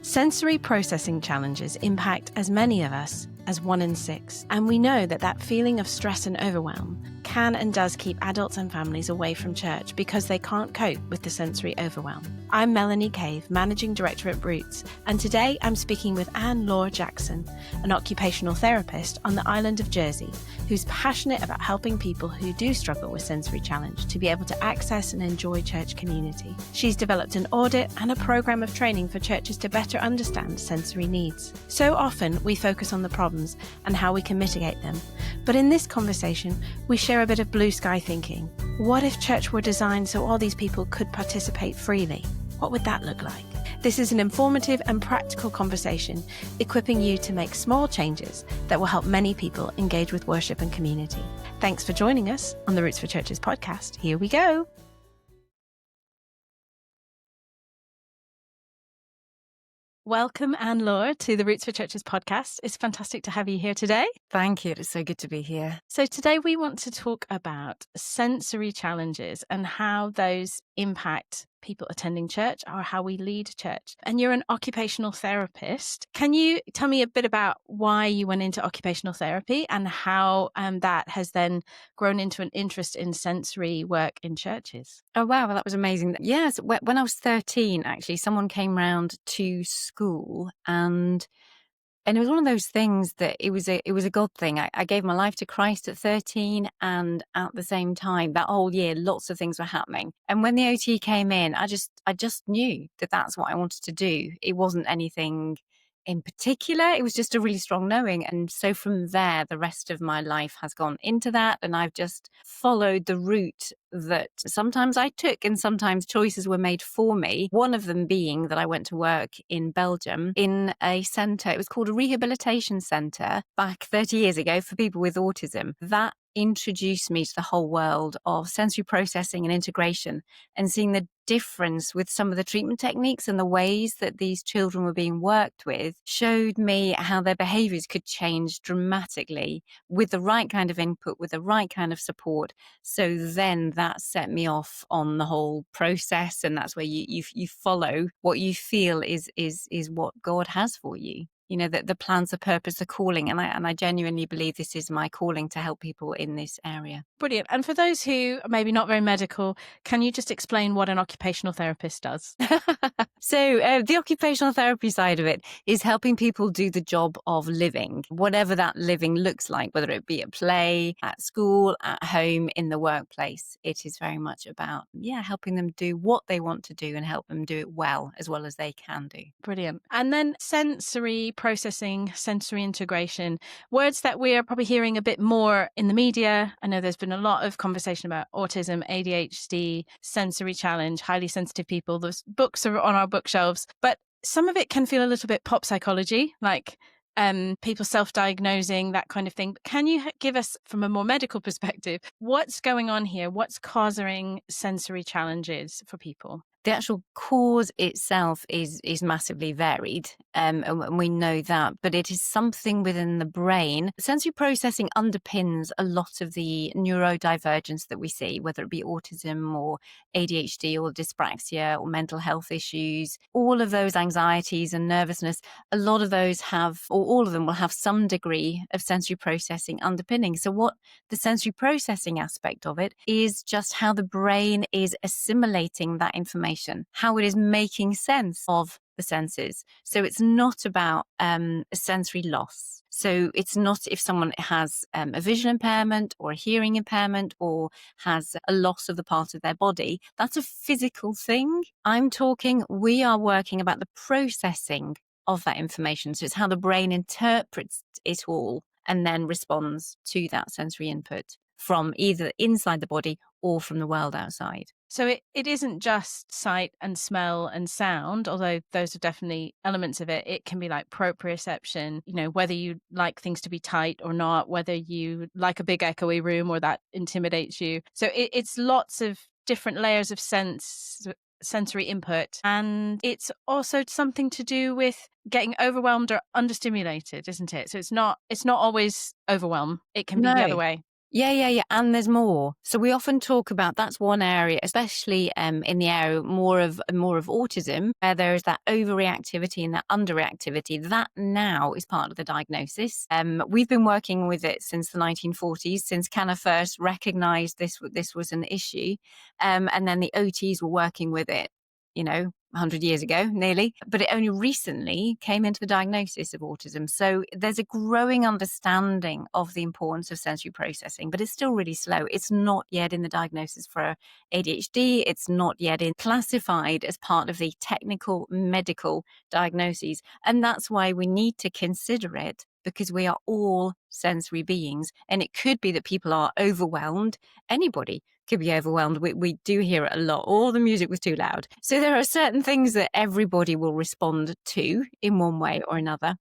Sensory processing challenges impact as many of us as 1 in 6, and we know that feeling of stress and overwhelm can and does keep adults and families away from church because they can't cope with the sensory overwhelm. I'm Melanie Cave, Managing Director at Roots, and today I'm speaking with Laure Jackson, an occupational therapist on the island of Jersey, who's passionate about helping people who do struggle with sensory challenge to be able to access and enjoy church community. She's developed an audit and a program of training for churches to better understand sensory needs. So often we focus on the problems and how we can mitigate them. But in this conversation, we share a bit of blue sky thinking. What if church were designed so all these people could participate freely? What would that look like? This is an informative and practical conversation, equipping you to make small changes that will help many people engage with worship and community. Thanks for joining us on the Roots for Churches podcast. Here we go. Welcome, Laure, to the Roots for Churches podcast. It's fantastic to have you here today. Thank you. It's so good to be here. So today we want to talk about sensory challenges and how those impact people attending church or how we lead church. And you're an occupational therapist. Can you tell me a bit about why you went into occupational therapy and how that has then grown into an interest in sensory work in churches? Oh, wow. Well, that was amazing. Yes. When I was 13, actually, someone came round to school and it was one of those things that it was a God thing. I gave my life to Christ at 13, and at the same time, that whole year, lots of things were happening. And when the OT came in, I just knew that that's what I wanted to do. It wasn't anything in particular. It was just a really strong knowing. And so from there, the rest of my life has gone into that. And I've just followed the route that sometimes I took and sometimes choices were made for me. One of them being that I went to work in Belgium in a centre. It was called a rehabilitation centre back 30 years ago for people with autism. That introduced me to the whole world of sensory processing and integration, and seeing the difference with some of the treatment techniques and the ways that these children were being worked with showed me how their behaviours could change dramatically with the right kind of input, with the right kind of support. So then that set me off on the whole process, and that's where you follow what you feel is what God has for you. You know, that the plans, the purpose, the calling. And I genuinely believe this is my calling to help people in this area. Brilliant. And for those who are maybe not very medical, can you just explain what an occupational therapist does? So the occupational therapy side of it is helping people do the job of living, whatever that living looks like, whether it be at play, at school, at home, in the workplace. It is very much about, helping them do what they want to do and help them do it well as they can do. Brilliant. And then sensory processing, sensory integration, words that we are probably hearing a bit more in the media. I know there's been a lot of conversation about autism, ADHD, sensory challenge, highly sensitive people. Those books are on our bookshelves, but some of it can feel a little bit pop psychology, like people self-diagnosing, that kind of thing. But can you give us, from a more medical perspective, what's going on here? What's causing sensory challenges for people? The actual cause itself is massively varied, and we know that, but it is something within the brain. Sensory processing underpins a lot of the neurodivergence that we see, whether it be autism or ADHD or dyspraxia or mental health issues. All of those anxieties and nervousness, a lot of those have, or all of them will have some degree of sensory processing underpinning. So what the sensory processing aspect of it is just how the brain is assimilating that information, how it is making sense of the senses. So it's not about a sensory loss. So it's not if someone has a vision impairment or a hearing impairment or has a loss of the part of their body. That's a physical thing. We are working about the processing of that information. So it's how the brain interprets it all and then responds to that sensory input from either inside the body or from the world outside. So it isn't just sight and smell and sound, although those are definitely elements of it. It can be like proprioception, whether you like things to be tight or not, whether you like a big echoey room or that intimidates you. So it's lots of different layers of sensory input. And it's also something to do with getting overwhelmed or understimulated, isn't it? So it's not always overwhelm. It can be the other way. Yeah. And there's more. So we often talk about, that's one area, especially in the area more of autism, where there is that overreactivity and that underreactivity. That now is part of the diagnosis. We've been working with it since the 1940s, since Canna first recognised this was an issue, and then the OTs were working with it, 100 years ago, nearly, but it only recently came into the diagnosis of autism. So there's a growing understanding of the importance of sensory processing, but it's still really slow. It's not yet in the diagnosis for ADHD. It's not yet classified as part of the technical medical diagnoses. And that's why we need to consider it, because we are all sensory beings. And it could be that people are overwhelmed. Anybody could be overwhelmed. We do hear it a lot. Oh, the music was too loud. So there are certain things that everybody will respond to in one way or another.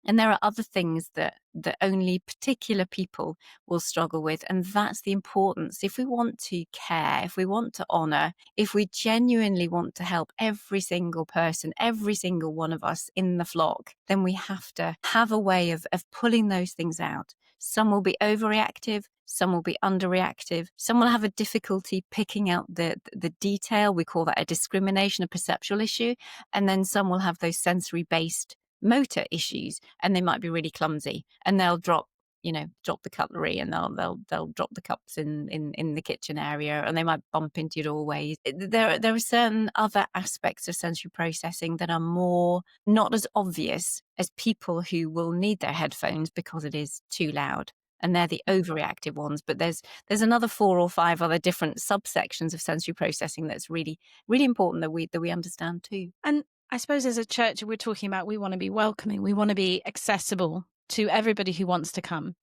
And there are other things that only particular people will struggle with. And that's the importance. If we want to care, if we want to honour, if we genuinely want to help every single person, every single one of us in the flock, then we have to have a way of pulling those things out. Some will be overreactive. Some will be underreactive. Some will have a difficulty picking out the detail. We call that a discrimination, a perceptual issue. And then some will have those sensory-based motor issues, and they might be really clumsy, and they'll drop the cutlery, and they'll drop the cups in the kitchen area, and they might bump into your doorways. There are certain other aspects of sensory processing that are more not as obvious as people who will need their headphones because it is too loud. And they're the overreactive ones. But there's another 4 or 5 other different subsections of sensory processing that's really, really important that we understand too. And I suppose as a church, we're talking about, we want to be welcoming, we want to be accessible to everybody who wants to come.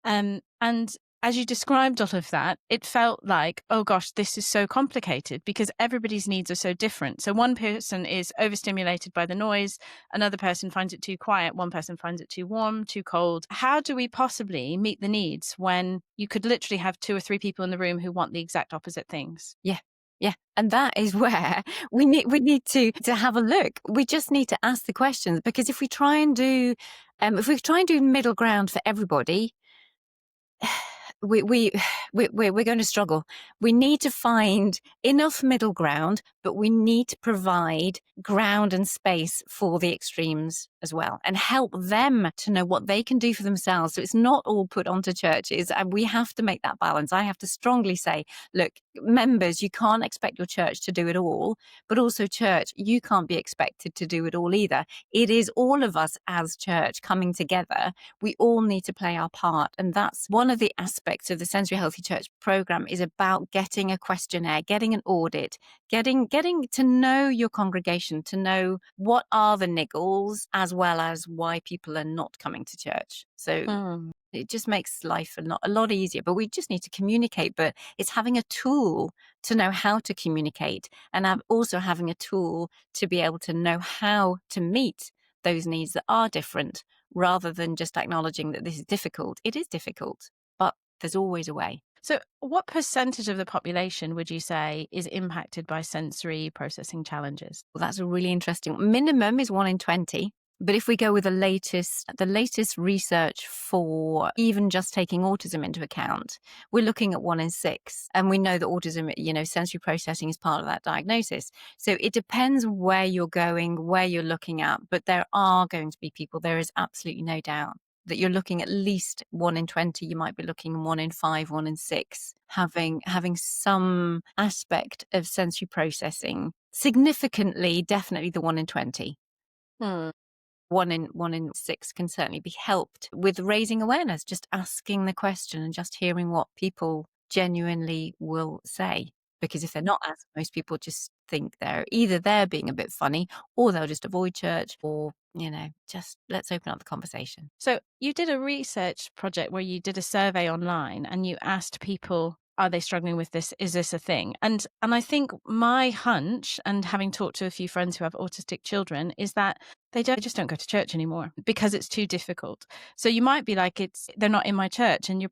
And as you described all of that, it felt like, oh gosh, this is so complicated because everybody's needs are so different. So one person is overstimulated by the noise, another person finds it too quiet, one person finds it too warm, too cold. How do we possibly meet the needs when you could literally have 2 or 3 people in the room who want the exact opposite things? Yeah. And that is where we need to have a look. We just need to ask the questions, because if we try and do middle ground for everybody, we're going to struggle. We need to find enough middle ground, but we need to provide ground and space for the extremes as well, and help them to know what they can do for themselves. So it's not all put onto churches, and we have to make that balance. I have to strongly say, look, members, you can't expect your church to do it all, but also church, you can't be expected to do it all either. It is all of us as church coming together. We all need to play our part, and that's one of the aspects of the Sensory Healthy Church program, is about getting a questionnaire, getting an audit, getting to know your congregation, to know what are the niggles, as well as why people are not coming to church. So it just makes life a lot easier. But we just need to communicate. But it's having a tool to know how to communicate, and also having a tool to be able to know how to meet those needs that are different, rather than just acknowledging that this is difficult. It is difficult, but there's always a way. So what percentage of the population would you say is impacted by sensory processing challenges? Well, that's a really interesting one. Minimum is 1 in 20. But if we go with the latest research for even just taking autism into account, we're looking at 1 in 6. And we know that autism, sensory processing is part of that diagnosis. So it depends where you're going, where you're looking at. But there are going to be people, there is absolutely no doubt, that you're looking at least 1 in 20. You might be looking 1 in 5, 1 in 6, having some aspect of sensory processing. Significantly, definitely the 1 in 20. 1 in 6 can certainly be helped with raising awareness, just asking the question and just hearing what people genuinely will say. Because if they're not asked, most people just think they're being a bit funny, or they'll just avoid church, or, just let's open up the conversation. So you did a research project where you did a survey online and you asked people, are they struggling with this? Is this a thing? And I think my hunch, and having talked to a few friends who have autistic children, is that they just don't go to church anymore because it's too difficult. So you might be like, they're not in my church, and you're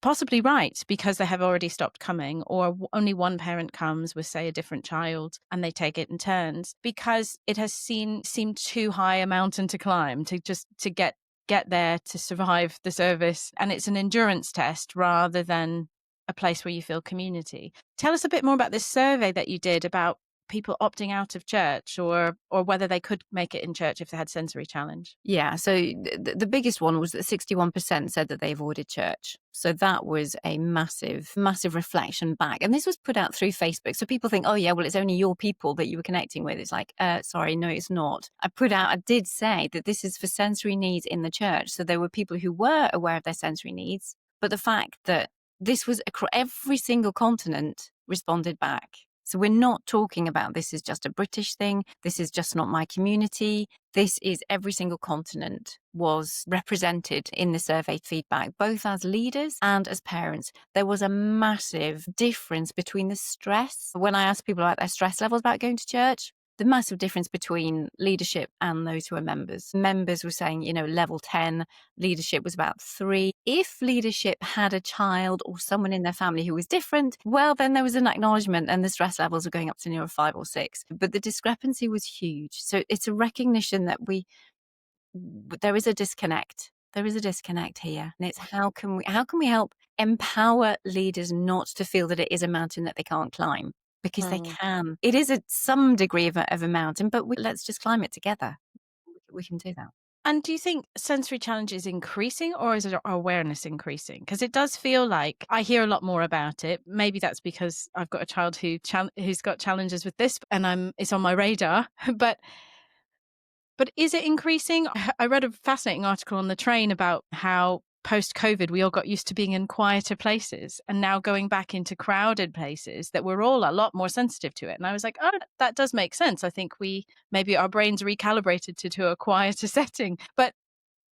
possibly right, because they have already stopped coming, or only one parent comes with, say, a different child, and they take it in turns, because it has seemed too high a mountain to climb to get get there to survive the service, and it's an endurance test rather than a place where you feel community. Tell us a bit more about this survey that you did about people opting out of church, or whether they could make it in church if they had sensory challenge. Yeah, so the biggest one was that 61% said that they avoided church. So that was a massive, massive reflection back. And this was put out through Facebook. So people think, oh, yeah, well, it's only your people that you were connecting with. It's like, sorry, no, it's not. I did say that this is for sensory needs in the church. So there were people who were aware of their sensory needs. But the fact that this was every single continent responded back. So we're not talking about this is just a British thing. This is just not my community. This is every single continent was represented in the survey feedback, both as leaders and as parents. There was a massive difference between the stress. When I asked people about their stress levels about going to church, the massive difference between leadership and those who are members. Members were saying, level 10, leadership was about 3. If leadership had a child or someone in their family who was different, well, then there was an acknowledgement and the stress levels were going up to near 5 or 6. But the discrepancy was huge. So it's a recognition that there is a disconnect. There is a disconnect here. And it's how can we help empower leaders not to feel that it is a mountain that they can't climb? Because they can. It is some degree of a mountain, but let's just climb it together. We can do that. And do you think sensory challenge is increasing, or is it awareness increasing? Because it does feel like I hear a lot more about it. Maybe that's because I've got a child who's got challenges with this, and it's on my radar. But is it increasing? I read a fascinating article on the train about how post-COVID, we all got used to being in quieter places, and now going back into crowded places that we're all a lot more sensitive to it. And I was like, oh, that does make sense. I think maybe our brains recalibrated to a quieter setting. But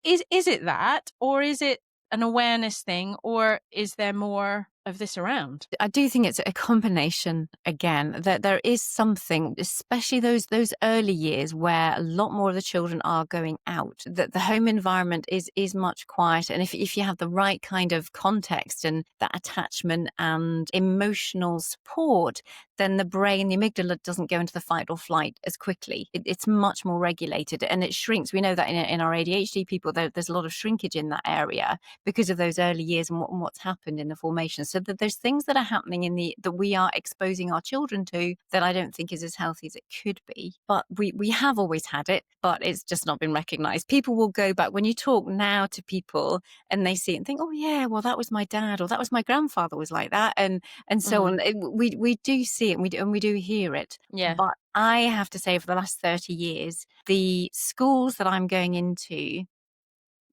is it that, or is it an awareness thing, or is there more of this around? I do think it's a combination again, that there is something, especially those early years where a lot more of the children are going out, that the home environment is much quieter. And if you have the right kind of context and that attachment and emotional support, then the brain, the amygdala, doesn't go into the fight or flight as quickly. It's much more regulated and it shrinks. We know that in our ADHD people, there's a lot of shrinkage in that area because of those early years and what's happened in the formation. So that there's things that are happening that we are exposing our children to that I don't think is as healthy as it could be. But we have always had it, but it's just not been recognized. People will go back when you talk now to people and they see it and think, oh yeah, well that was my dad, or that was my grandfather was like that, and so on. We do see it and we do hear it. Yeah. But I have to say, for the last 30 years, the schools that I'm going into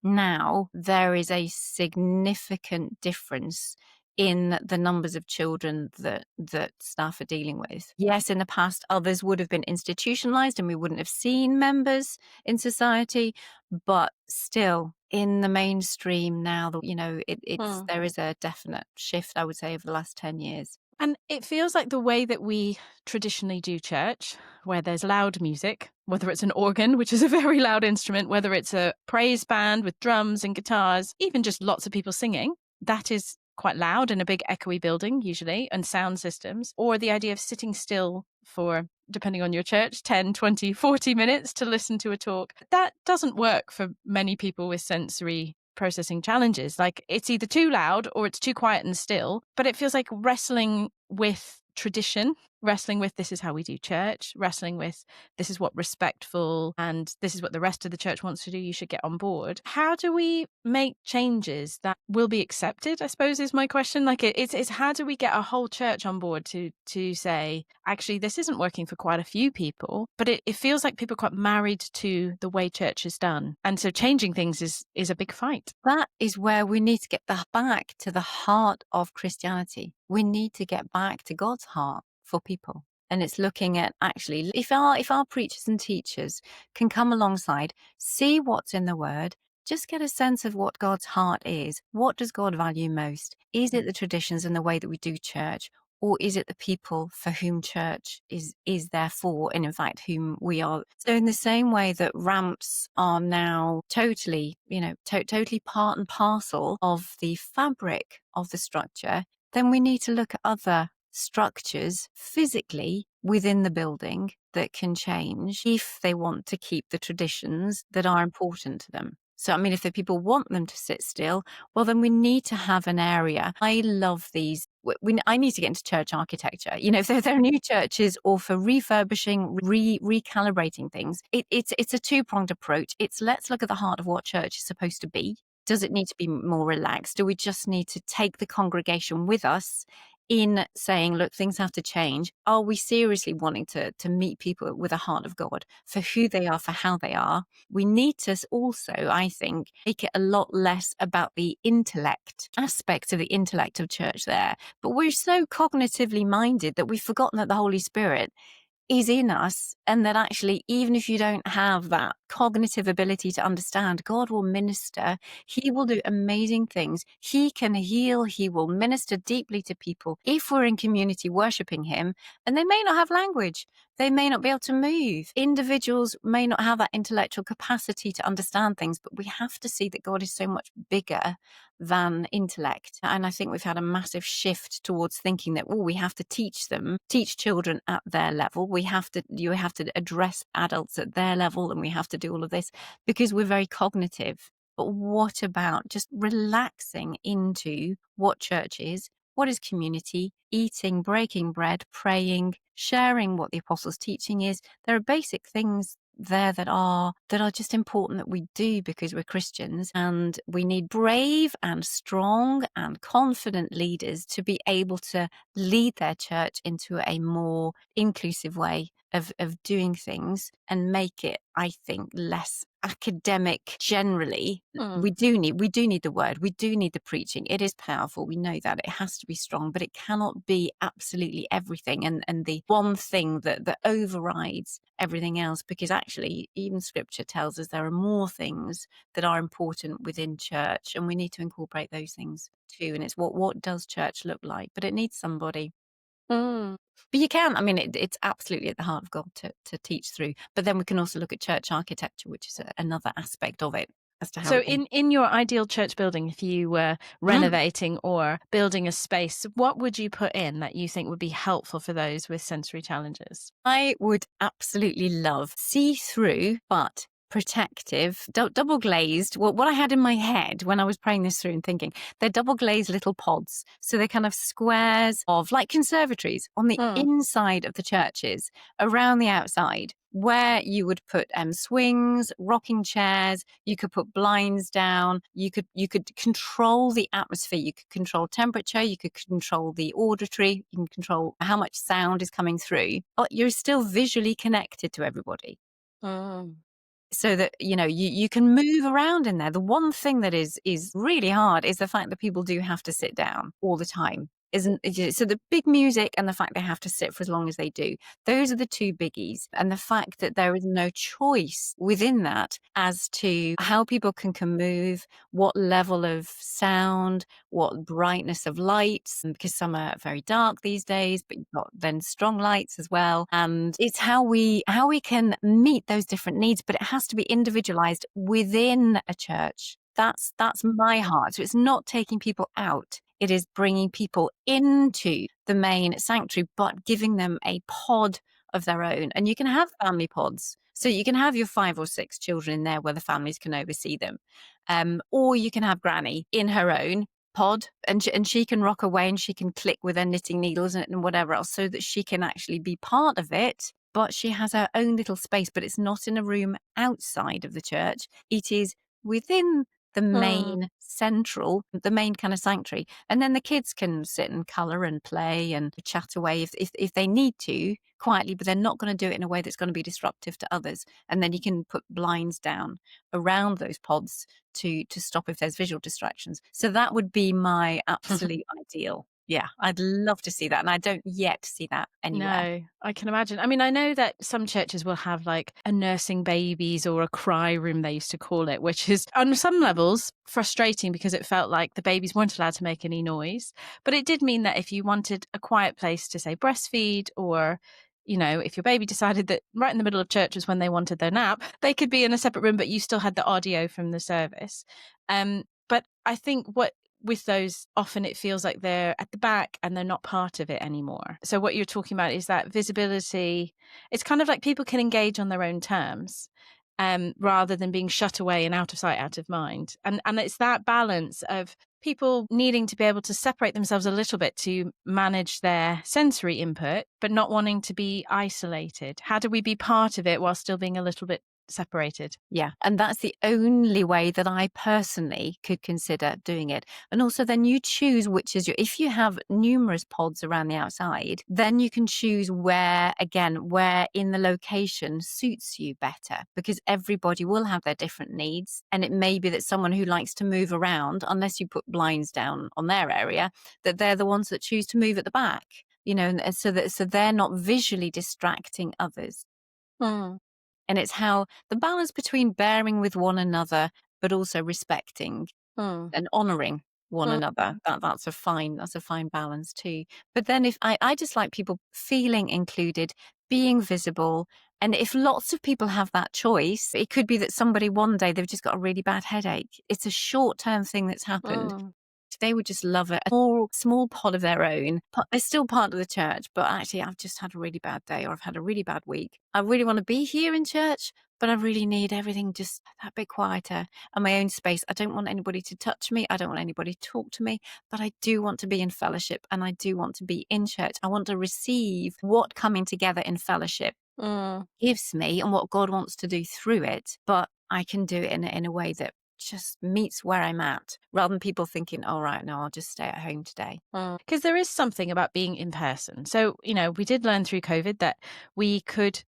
now, there is a significant difference in the numbers of children that staff are dealing with. Yes, in the past, others would have been institutionalized and we wouldn't have seen members in society, but still in the mainstream now, there is a definite shift, I would say, over the last 10 years. And it feels like the way that we traditionally do church, where there's loud music, whether it's an organ, which is a very loud instrument, whether it's a praise band with drums and guitars, even just lots of people singing, that is quite loud in a big echoey building usually, and sound systems, or the idea of sitting still for, depending on your church, 10, 20, 40 minutes to listen to a talk. That doesn't work for many people with sensory processing challenges. Like, it's either too loud or it's too quiet and still. But it feels like wrestling with tradition, wrestling with this is how we do church, wrestling with this is what respectful and this is what the rest of the church wants to do, you should get on board. How do we make changes that will be accepted, I suppose, is my question. Like, it's how do we get a whole church on board to say, actually, this isn't working for quite a few people, but it feels like people are quite married to the way church is done. And so changing things is a big fight. That is where we need to get back to the heart of Christianity. We need to get back to God's heart for people. And it's looking at, actually, if our preachers and teachers can come alongside, see what's in the word, just get a sense of what God's heart is. What does God value most? Is it the traditions and the way that we do church? Or is it the people for whom church is there for, and in fact, whom we are? So in the same way that ramps are now totally, totally part and parcel of the fabric of the structure, then we need to look at other structures physically within the building that can change if they want to keep the traditions that are important to them. So, I mean, if the people want them to sit still, well, then we need to have an area. I love these. I need to get into church architecture. If there are new churches, or for refurbishing, recalibrating things, it's a two-pronged approach. It's let's look at the heart of what church is supposed to be. Does it need to be more relaxed? Do we just need to take the congregation with us in saying, look, things have to change? Are we seriously wanting to meet people with a heart of God for who they are, for how they are? We need to also, I think, make it a lot less about the intellect aspects of the intellect of church there. But we're so cognitively minded that we've forgotten that the Holy Spirit is in us, and that actually, even if you don't have that cognitive ability to understand, God will minister. He will do amazing things. He can heal. He will minister deeply to people if we're in community worshiping him. And they may not have language. They may not be able to move. Individuals may not have that intellectual capacity to understand things, but we have to see that God is so much bigger than intellect. And I think we've had a massive shift towards thinking that, we have to teach children at their level. You have to address adults at their level, and we have to do all of this because we're very cognitive. But what about just relaxing into what church is? What is community? Eating, breaking bread, praying, sharing what the apostles' teaching is. There are basic things there that are just important that we do because we're Christians, and we need brave and strong and confident leaders to be able to lead their church into a more inclusive way of doing things and make it, I think, less academic generally. We do need the word. We do need the preaching. It is powerful. We know that it has to be strong, but it cannot be absolutely everything and the one thing that overrides everything else, because actually even scripture tells us there are more things that are important within church, and we need to incorporate those things too. And it's what does church look like? But it needs somebody. But you can, it's absolutely at the heart of God to teach through. But then we can also look at church architecture, which is another aspect of it as to how. So in your ideal church building, if you were renovating or building a space, what would you put in that you think would be helpful for those with sensory challenges? I would absolutely love see-through, but protective, double glazed. What I had in my head when I was praying this through and thinking, they're double glazed little pods. So they're kind of squares of, like conservatories, on the inside of the churches, around the outside, where you would put swings, rocking chairs. You could put blinds down. You could control the atmosphere. You could control temperature. You could control the auditory. You can control how much sound is coming through. But you're still visually connected to everybody. So that, you can move around in there. The one thing that is really hard is the fact that people do have to sit down all the time. So the big music and the fact they have to sit for as long as they do, those are the two biggies. And the fact that there is no choice within that as to how people can move, what level of sound, what brightness of lights, because some are very dark these days, but you've got then strong lights as well. And it's how we can meet those different needs, but it has to be individualized within a church. That's my heart. So it's not taking people out. It is bringing people into the main sanctuary, but giving them a pod of their own. And you can have family pods. So you can have your 5 or 6 children in there where the families can oversee them. Or you can have Granny in her own pod, and she can rock away and she can click with her knitting needles and whatever else, so that she can actually be part of it. But she has her own little space, but it's not in a room outside of the church. It is within the main the main kind of sanctuary. And then the kids can sit and colour and play and chat away if they need to quietly, but they're not going to do it in a way that's going to be disruptive to others. And then you can put blinds down around those pods to stop if there's visual distractions. So that would be my absolute ideal. Yeah, I'd love to see that. And I don't yet see that anywhere. No, I can imagine. I know that some churches will have like a nursing babies or a cry room, they used to call it, which is on some levels frustrating because it felt like the babies weren't allowed to make any noise. But it did mean that if you wanted a quiet place to, say, breastfeed, or if your baby decided that right in the middle of church was when they wanted their nap, they could be in a separate room, but you still had the audio from the service. But I think with those, often it feels like they're at the back and they're not part of it anymore. So what you're talking about is that visibility. It's kind of like people can engage on their own terms. rather than being shut away and out of sight, out of mind. And it's that balance of people needing to be able to separate themselves a little bit to manage their sensory input, but not wanting to be isolated. How do we be part of it while still being a little bit separated? Yeah. And that's the only way that I personally could consider doing it. And also then you choose which is if you have numerous pods around the outside, then you can choose where in the location suits you better, because everybody will have their different needs. And it may be that someone who likes to move around, unless you put blinds down on their area, that they're the ones that choose to move at the back, and so they're not visually distracting others. Mm, And it's how the balance between bearing with one another, but also respecting mm, and honoring one mm, another. That's a fine balance too. But then if I just like people feeling included, being visible. And if lots of people have that choice, it could be that somebody one day they've just got a really bad headache. It's a short-term thing that's happened. mm, They would just love it. A small pod of their own. They're still part of the church, but actually, I've just had a really bad day or I've had a really bad week. I really want to be here in church, but I really need everything just that bit quieter and my own space. I don't want anybody to touch me. I don't want anybody to talk to me, but I do want to be in fellowship and I do want to be in church. I want to receive what coming together in fellowship mm. gives me and what God wants to do through it, but I can do it in a way that just meets where I'm at, rather than people thinking, all right, no, I'll just stay at home today. Because there is something about being in person. So, we did learn through COVID that we could,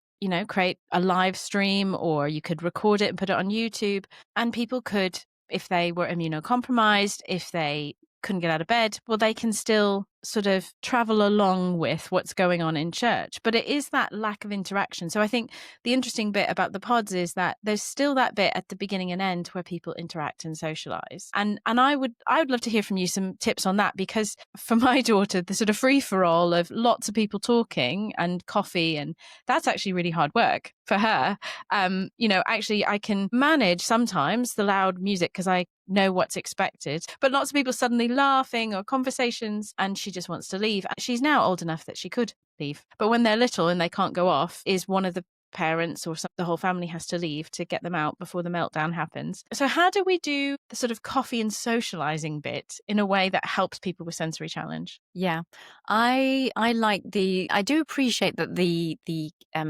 create a live stream, or you could record it and put it on YouTube, and people could, if they were immunocompromised, if they couldn't get out of bed, well, they can still sort of travel along with what's going on in church. But it is that lack of interaction. So I think the interesting bit about the pods is that there's still that bit at the beginning and end where people interact and socialize. And I would love to hear from you some tips on that, because for my daughter, the sort of free for all of lots of people talking and coffee, and that's actually really hard work for her. Actually I can manage sometimes the loud music because I know what's expected, but lots of people suddenly laughing or conversations, and she just wants to leave. She's now old enough that she could leave, but when they're little and they can't go off, is one of the parents or the whole family has to leave to get them out before the meltdown happens. So how do we do the sort of coffee and socializing bit in a way that helps people with sensory challenge? Yeah, I do appreciate that the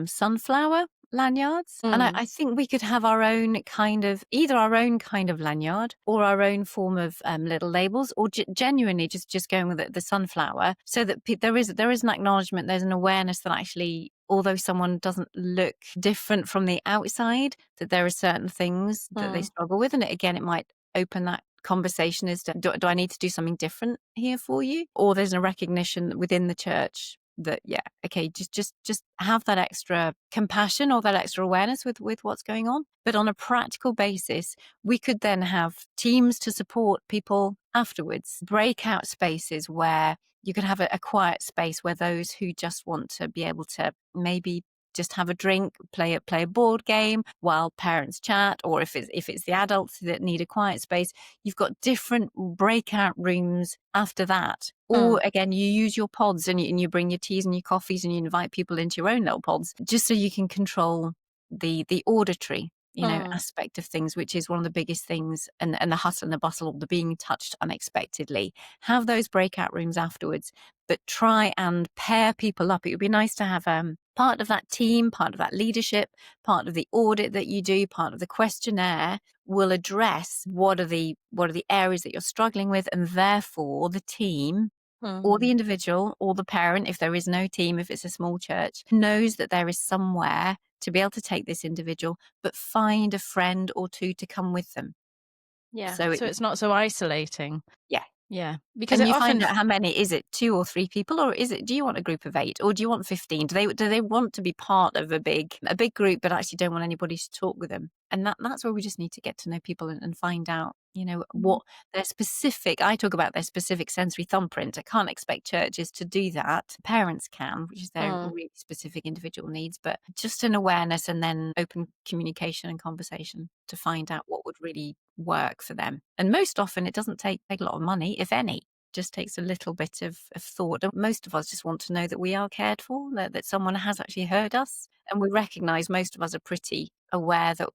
sunflower lanyards, and I think we could have our own kind of lanyard or our own form of little labels, or genuinely just going with the sunflower, so that there is an acknowledgement, there's an awareness that actually, although someone doesn't look different from the outside, that there are certain things that they struggle with, and it might open that conversation as to, do I need to do something different here for you? Or there's a recognition within the church that, just have that extra compassion or that extra awareness with what's going on. But on a practical basis, we could then have teams to support people afterwards, breakout spaces where you could have a quiet space where those who just want to be able to maybe just have a drink, play a board game while parents chat, or if it's the adults that need a quiet space, you've got different breakout rooms after that. Or again, you use your pods and you bring your teas and your coffees and you invite people into your own little pods, just so you can control the auditory aspect of things, which is one of the biggest things, and the hustle and the bustle, the being touched unexpectedly. Have those breakout rooms afterwards, but try and pair people up. It would be nice to have part of that team, part of that leadership, part of the audit that you do, part of the questionnaire will address what are the areas that you're struggling with, and therefore the team or the individual or the parent, if there is no team, if it's a small church, knows that there is somewhere to be able to take this individual, but find a friend or two to come with them. Yeah. So So it's not so isolating. yeah. Yeah. Because And it you often find out how many, is it 2 or 3 people, or do you want a group of 8, or do you want 15? Do they want to be part of a big group, but actually don't want anybody to talk with them? And that's where we just need to get to know people and find out, what their specific, I talk about their specific sensory thumbprint. I can't expect churches to do that. Parents can, which is their really specific individual needs, but just an awareness and then open communication and conversation to find out what would really work for them. And most often it doesn't take a lot of money, if any. Just takes a little bit of thought. Most of us just want to know that we are cared for, that someone has actually heard us. And we recognize most of us are pretty aware that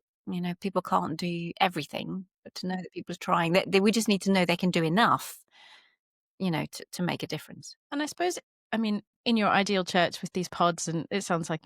People can't do everything, but to know that people are trying, we just need to know they can do enough, to make a difference. And I suppose, in your ideal church with these pods, and it sounds like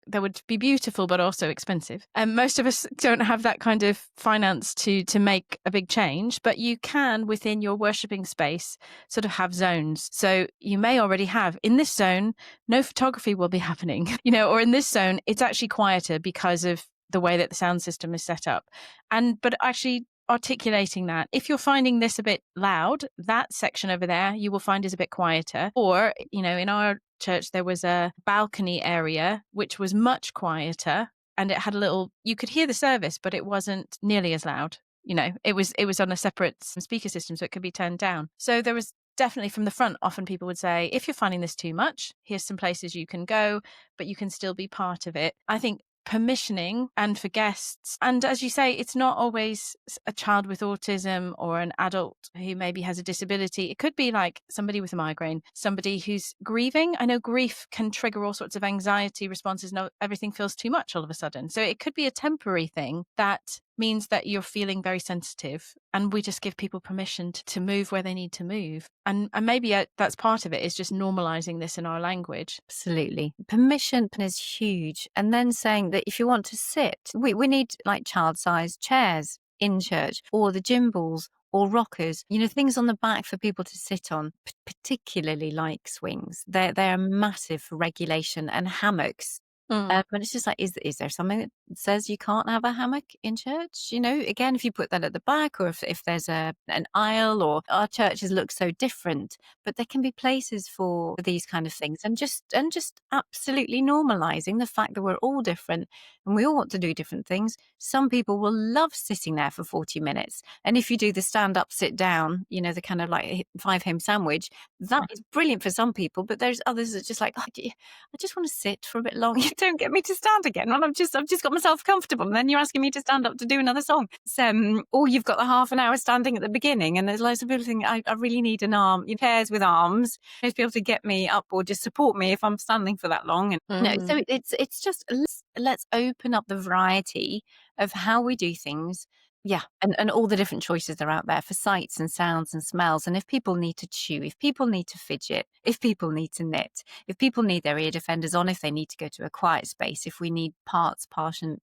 that would be beautiful, but also expensive. And most of us don't have that kind of finance to make a big change, but you can, within your worshipping space, sort of have zones. So you may already have, in this zone, no photography will be happening, or in this zone, it's actually quieter because of the way that the sound system is set up. But actually articulating that, if you're finding this a bit loud, that section over there you will find is a bit quieter. Or, in our church there was a balcony area which was much quieter, and it had you could hear the service, but it wasn't nearly as loud. It was on a separate speaker system, so it could be turned down. So there was definitely, from the front, often people would say, if you're finding this too much, here's some places you can go, but you can still be part of it. I think permissioning, and for guests, and as you say, it's not always a child with autism or an adult who maybe has a disability. It could be like somebody with a migraine, somebody who's grieving. I know grief can trigger all sorts of anxiety responses. No, everything feels too much all of a sudden. So it could be a temporary thing that means that you're feeling very sensitive, and we just give people permission to move where they need to move. And maybe that's part of it, is just normalizing this in our language. Absolutely. Permission is huge. And then saying that if you want to sit, we need like child-sized chairs in church, or the gym balls, or rockers, things on the back for people to sit on, particularly like swings. They're massive for regulation, and hammocks. But it's just like, is there something that says you can't have a hammock in church? Again, if you put that at the back, or if there's an aisle, or our churches look so different, but there can be places for these kind of things, and just absolutely normalizing the fact that we're all different and we all want to do different things. Some people will love sitting there for 40 minutes. And if you do the stand up, sit down, the kind of like 5 hymn sandwich, that is brilliant for some people. But there's others that just like, I just want to sit for a bit long. Don't get me to stand again. Well, I've just got myself comfortable, and then you're asking me to stand up to do another song. So, or you've got the half an hour standing at the beginning, and there's loads of people thinking, I really need an arm. Pairs with arms to be able to get me up or just support me if I'm standing for that long. And so it's just let's open up the variety of how we do things. Yeah. And all the different choices that are out there for sights and sounds and smells. And if people need to chew, if people need to fidget, if people need to knit, if people need their ear defenders on, if they need to go to a quiet space, if we need partitioned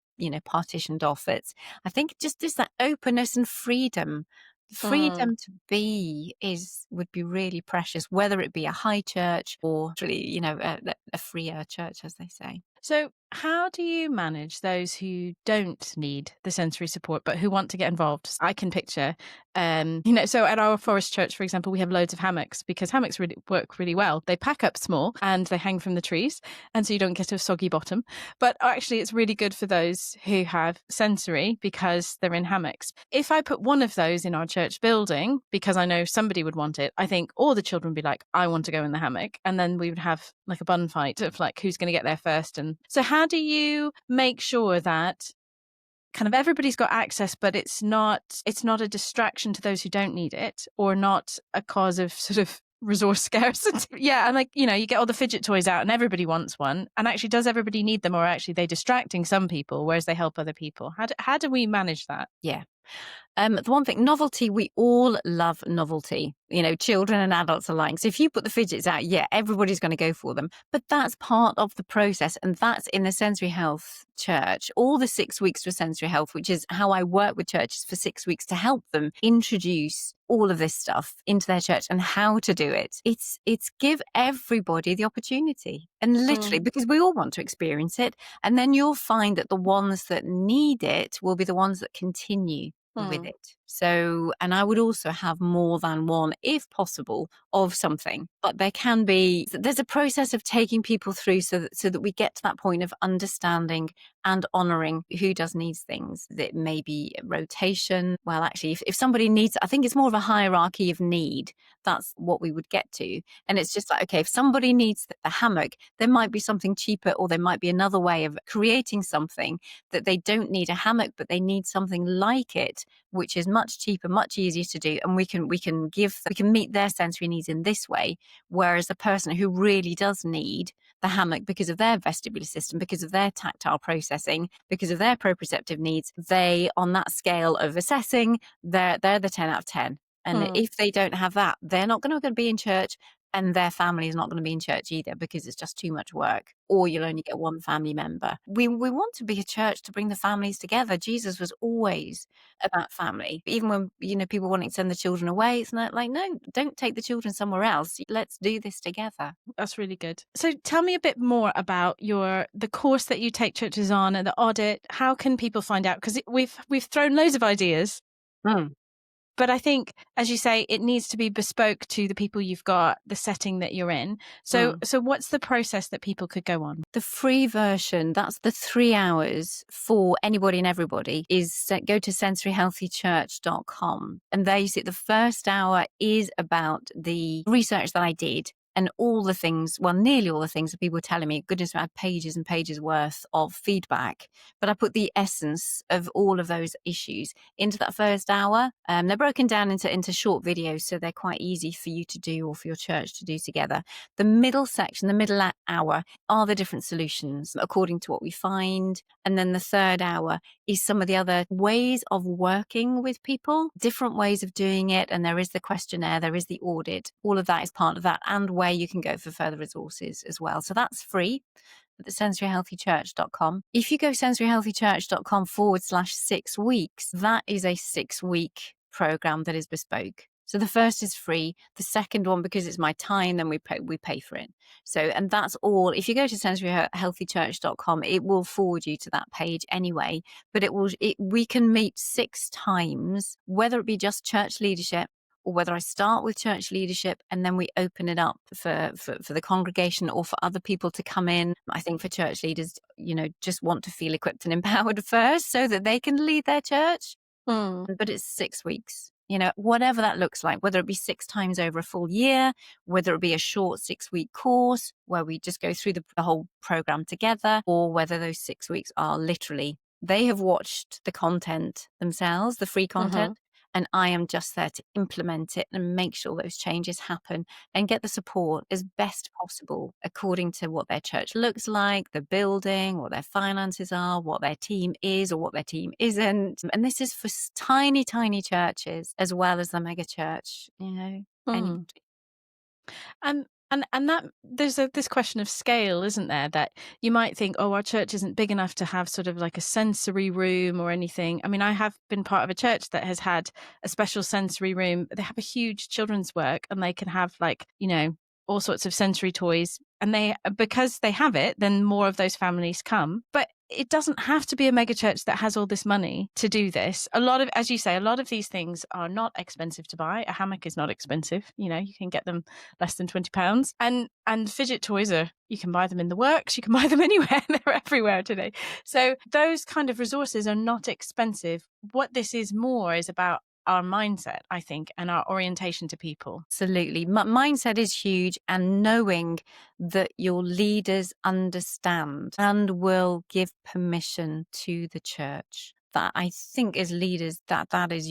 off it. I think just that openness and freedom to be would be really precious, whether it be a high church or really, a freer church, as they say. So how do you manage those who don't need the sensory support but who want to get involved? I can picture, so at our Forest Church, for example, we have loads of hammocks, because hammocks really work really well. They pack up small and they hang from the trees, and so you don't get a soggy bottom. But actually, it's really good for those who have sensory, because they're in hammocks. If I put one of those in our church building, because I know somebody would want it, I think all the children would be like, I want to go in the hammock. And then we would have like a bun fight of like, who's going to get there first. And so how do you make sure that kind of everybody's got access, but it's not a distraction to those who don't need it, or not a cause of sort of resource scarcity? Yeah. And like, you get all the fidget toys out and everybody wants one. And actually, does everybody need them, or actually they distracting some people, whereas they help other people? How do we manage that? Yeah. The one thing, novelty, we all love novelty, children and adults alike. So if you put the fidgets out, everybody's going to go for them. But that's part of the process. And that's in the sensory health church, all the 6 weeks for sensory health, which is how I work with churches for 6 weeks to help them introduce all of this stuff into their church and how to do it. It's give everybody the opportunity, and literally, because we all want to experience it. And then you'll find that the ones that need it will be the ones that continue with it. So, and I would also have more than one, if possible, of something. But there's a process of taking people through so that we get to that point of understanding and honouring who does needs things. That may be rotation. Well, actually, if somebody needs, I think it's more of a hierarchy of need. That's what we would get to. And it's just like, okay, if somebody needs the hammock, there might be something cheaper, or there might be another way of creating something that they don't need a hammock, but they need something like it, which is much cheaper, much easier to do. And we can meet their sensory needs in this way. Whereas the person who really does need the hammock because of their vestibular system, because of their tactile processing, because of their proprioceptive needs. They, on that scale of assessing, they're the 10 out of 10. And if they don't have that, they're not going to be in church, and their family is not going to be in church either, because it's just too much work, or you'll only get one family member. We want to be a church to bring the families together. Jesus was always about family. Even when, people wanting to send the children away, it's not like, no, don't take the children somewhere else. Let's do this together. That's really good. So tell me a bit more about the course that you take churches on and the audit. How can people find out? Because we've thrown loads of ideas. But I think, as you say, it needs to be bespoke to the people you've got, the setting that you're in. So what's the process that people could go on? The free version, that's the 3 hours for anybody and everybody, is go to sensoryhealthychurch.com. And there you see the first hour is about the research that I did. And all the things, well, nearly all the things that people were telling me, goodness, I had pages and pages worth of feedback. But I put the essence of all of those issues into that first hour. They're broken down into short videos, so they're quite easy for you to do or for your church to do together. The middle section, the middle hour, are the different solutions according to what we find. And then the third hour is some of the other ways of working with people, different ways of doing it. And there is the questionnaire, there is the audit. All of that is part of that, and where you can go for further resources as well. So that's free at the sensoryhealthychurch.com. If you go sensoryhealthychurch.com/6 weeks, that is a 6-week program that is bespoke. So the first is free. The second one, because it's my time, then we pay for it. So, and that's all. If you go to sensoryhealthychurch.com, it will forward you to that page anyway. But we can meet 6 times, whether it be just church leadership, or whether I start with church leadership and then we open it up for the congregation or for other people to come in. I think for church leaders, just want to feel equipped and empowered first so that they can lead their church. But it's 6 weeks. Whatever that looks like, whether it be 6 times over a full year, whether it be a short 6-week course where we just go through the whole program together, or whether those 6 weeks are literally, they have watched the content themselves, the free content. And I am just there to implement it and make sure those changes happen and get the support as best possible according to what their church looks like, the building, what their finances are, what their team is or what their team isn't. And this is for tiny, tiny churches as well as the mega church, anybody. And that there's this question of scale, isn't there? That you might think, our church isn't big enough to have sort of like a sensory room or anything. I mean, I have been part of a church that has had a special sensory room. They have a huge children's work, and they can have all sorts of sensory toys. And because they have it, then more of those families come. But it doesn't have to be a mega church that has all this money to do this. As you say, a lot of these things are not expensive to buy. A hammock is not expensive. You can get them less than £20. And fidget toys you can buy them in the works. You can buy them anywhere. They're everywhere today. So those kind of resources are not expensive. What this is more is about our mindset, I think, and our orientation to people. Absolutely. Mindset is huge, and knowing that your leaders understand and will give permission to the church. That I think as leaders, that is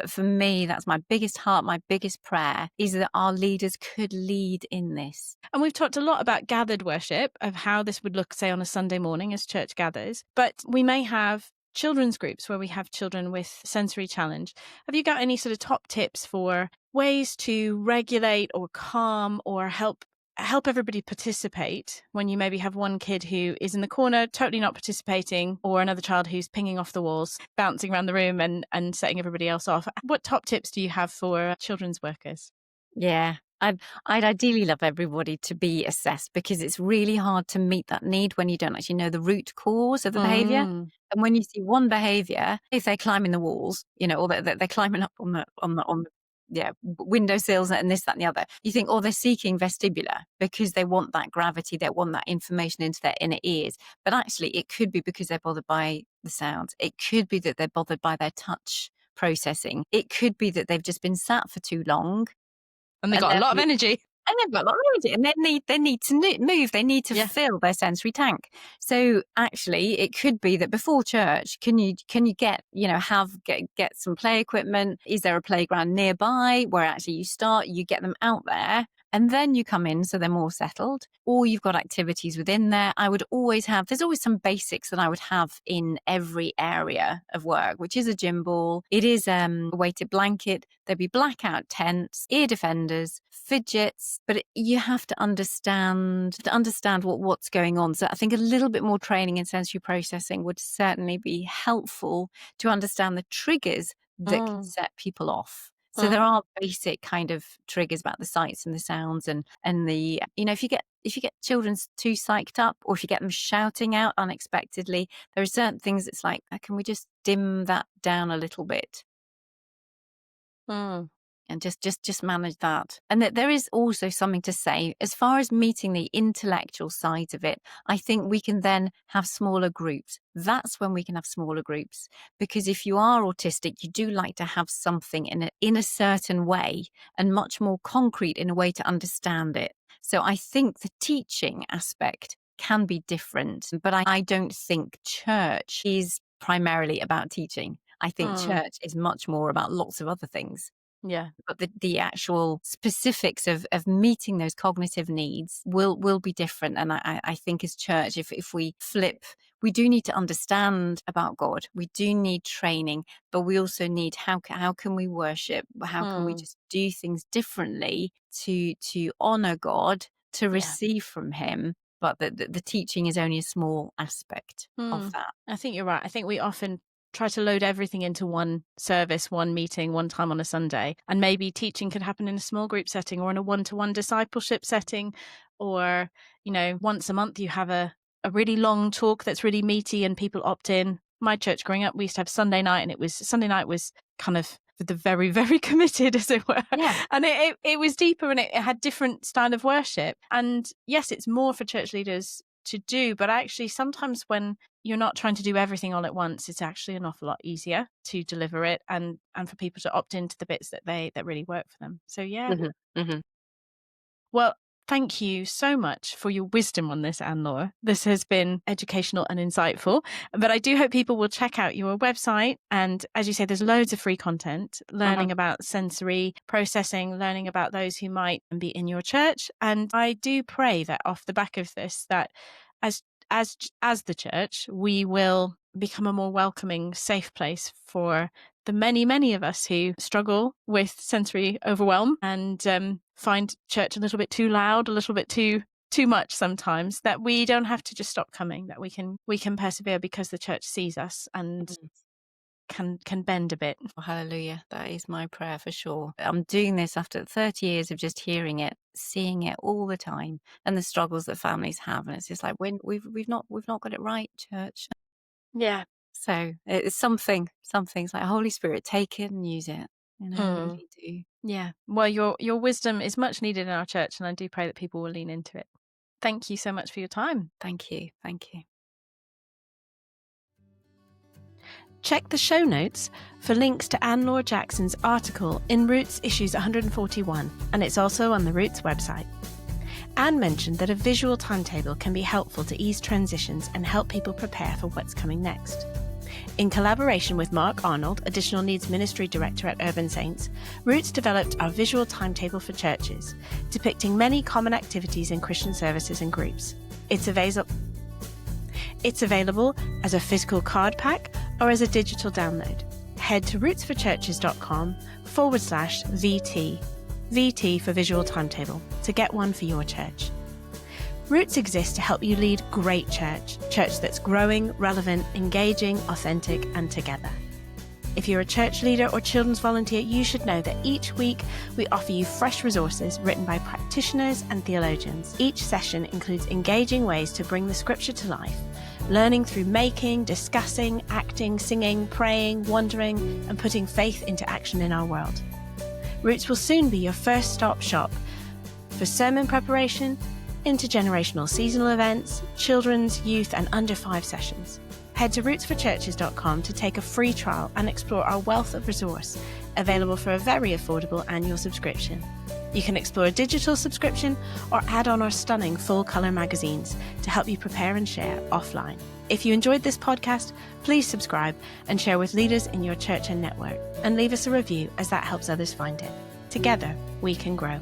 for me, that's my biggest heart, my biggest prayer, is that our leaders could lead in this. And we've talked a lot about gathered worship, of how this would look, say, on a Sunday morning as church gathers, but we may have children's groups where we have children with sensory challenge. Have you got any sort of top tips for ways to regulate or calm or help everybody participate when you maybe have one kid who is in the corner totally not participating, or another child who's pinging off the walls, bouncing around the room and setting everybody else off? What top tips do you have for children's workers? Yeah. I'd ideally love everybody to be assessed, because it's really hard to meet that need when you don't actually know the root cause of the behaviour. And when you see one behaviour, if they're climbing the walls, or they're climbing up on the windowsills and this, that, and the other, you think, they're seeking vestibular because they want that gravity, they want that information into their inner ears. But actually, it could be because they're bothered by the sounds. It could be that they're bothered by their touch processing. It could be that they've just been sat for too long. And they've got a lot of energy. And they've got a lot of energy, and they need to move. They need to fill their sensory tank. So actually, it could be that before church, can you get some play equipment? Is there a playground nearby where actually you get them out there And then you come in, so they're more settled, or you've got activities within there. There's always some basics that I would have in every area of work, which is a gym ball. It is a weighted blanket. There'd be blackout tents, ear defenders, fidgets, but you have to understand what's going on. So I think a little bit more training in sensory processing would certainly be helpful to understand the triggers that can set people off. So there are basic kind of triggers about the sights and the sounds and the, if you get children too psyched up, or if you get them shouting out unexpectedly, there are certain things it's like, can we just dim that down a little bit? And just manage that. And that there is also something to say as far as meeting the intellectual side of it. I think we can then have smaller groups. That's when we can have smaller groups, because if you are autistic, you do like to have something in a certain way and much more concrete in a way to understand it. So I think the teaching aspect can be different, but I don't think church is primarily about teaching. I think church is much more about lots of other things. Yeah. But the actual specifics of meeting those cognitive needs will be different. And I think as church, if we flip, we do need to understand about God. We do need training, but we also need how can we worship? How can we just do things differently to honor God, to receive from him? But the teaching is only a small aspect of that. I think you're right. I think we often try to load everything into one service, one meeting, one time on a Sunday. And maybe teaching could happen in a small group setting or in a one-to-one discipleship setting. Or, once a month you have a really long talk that's really meaty and people opt in. My church growing up, we used to have Sunday night, and Sunday night was kind of for the very, very committed, as it were. Yeah. And it was deeper, and it had different style of worship. And yes, it's more for church leaders to do, but actually sometimes when you're not trying to do everything all at once, it's actually an awful lot easier to deliver it and for people to opt into the bits that really work for them. So yeah. Well, thank you so much for your wisdom on this, Laure. This has been educational and insightful, but I do hope people will check out your website. And as you say, there's loads of free content, learning about sensory processing, learning about those who might be in your church. And I do pray that off the back of this, that as the church, we will become a more welcoming, safe place for the many, many of us who struggle with sensory overwhelm and find church a little bit too loud, a little bit too much sometimes, that we don't have to just stop coming, that we can persevere because the church sees us and can bend a bit. Oh, hallelujah. That is my prayer for sure. I'm doing this after 30 years of just hearing it, seeing it all the time, and the struggles that families have. And it's just like, when we've not got it right, church. Yeah. So it's something's like, Holy Spirit, take it and use it. Really do. Yeah. Well, your wisdom is much needed in our church, and I do pray that people will lean into it. Thank you so much for your time. Thank you. Check the show notes for links to Laure Jackson's article in Roots Issues 141, and it's also on the Roots website. Anne mentioned that a visual timetable can be helpful to ease transitions and help people prepare for what's coming next. In collaboration with Mark Arnold, Additional Needs Ministry Director at Urban Saints, Roots developed our visual timetable for churches, depicting many common activities in Christian services and groups. It's available as a physical card pack or as a digital download. Head to rootsforchurches.com/VT for visual timetable to get one for your church. Roots exists to help you lead great church that's growing, relevant, engaging, authentic, and together. If you're a church leader or children's volunteer, you should know that each week we offer you fresh resources written by practitioners and theologians. Each session includes engaging ways to bring the scripture to life, learning through making, discussing, acting, singing, praying, wondering, and putting faith into action in our world. Roots will soon be your first stop shop for sermon preparation, intergenerational seasonal events, children's, youth, and under 5 sessions. Head to rootsforchurches.com to take a free trial and explore our wealth of resource, available for a very affordable annual subscription. You can explore a digital subscription or add on our stunning full-colour magazines to help you prepare and share offline. If you enjoyed this podcast, please subscribe and share with leaders in your church and network, and leave us a review, as that helps others find it. Together, we can grow.